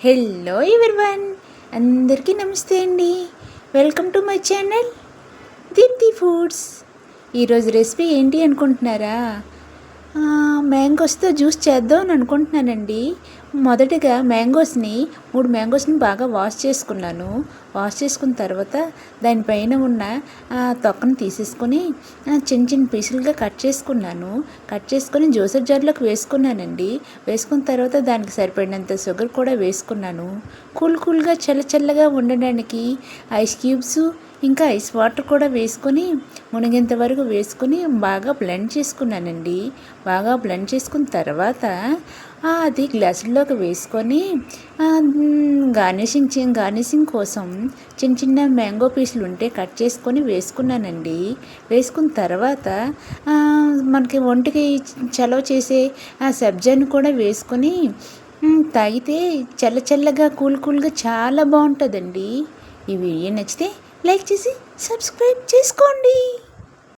Hello everyone, అందరికీ నమస్తే అండి. Welcome to my channel Deepthi foods. ఈరోజు రెసిపీ ఏంటి అనుకుంటున్నారా? మ్యాంగోస్తో జ్యూస్ చేద్దాం అని అనుకుంటున్నానండి. మొదటగా మూడు మ్యాంగోస్ని బాగా వాష్ చేసుకున్నాను. వాష్ చేసుకున్న తర్వాత దానిపైన ఉన్న తొక్కను తీసేసుకొని చిన్న చిన్న పీసులుగా కట్ చేసుకొని జ్యూసర్ జార్లోకి వేసుకున్నానండి. వేసుకున్న తర్వాత దానికి సరిపడినంత షుగర్ కూడా వేసుకున్నాను. కూల్గా చల్లగా ఉండడానికి ఐస్ క్యూబ్స్ ఇంకా ఐస్ వాటర్ కూడా వేసుకొని మునిగేంత వరకు వేసుకొని బాగా బ్లెండ్ చేసుకున్నానండి. బాగా బ్లెండ్ చేసుకున్న తర్వాత అది గ్లాసుల్లోకి వేసుకొని గార్నిషింగ్ కోసం చిన్న చిన్న మ్యాంగో పీసులు ఉంటే కట్ చేసుకొని వేసుకున్నానండి. వేసుకున్న తర్వాత మనకి ఒంటికి చలవ చేసే సబ్జాని కూడా వేసుకొని తాగితే చల్లగా కూల్గా చాలా బాగుంటుందండి. ఈ వీడియో నచ్చితే లైక్ చేసి సబ్స్క్రైబ్ చేసుకోండి.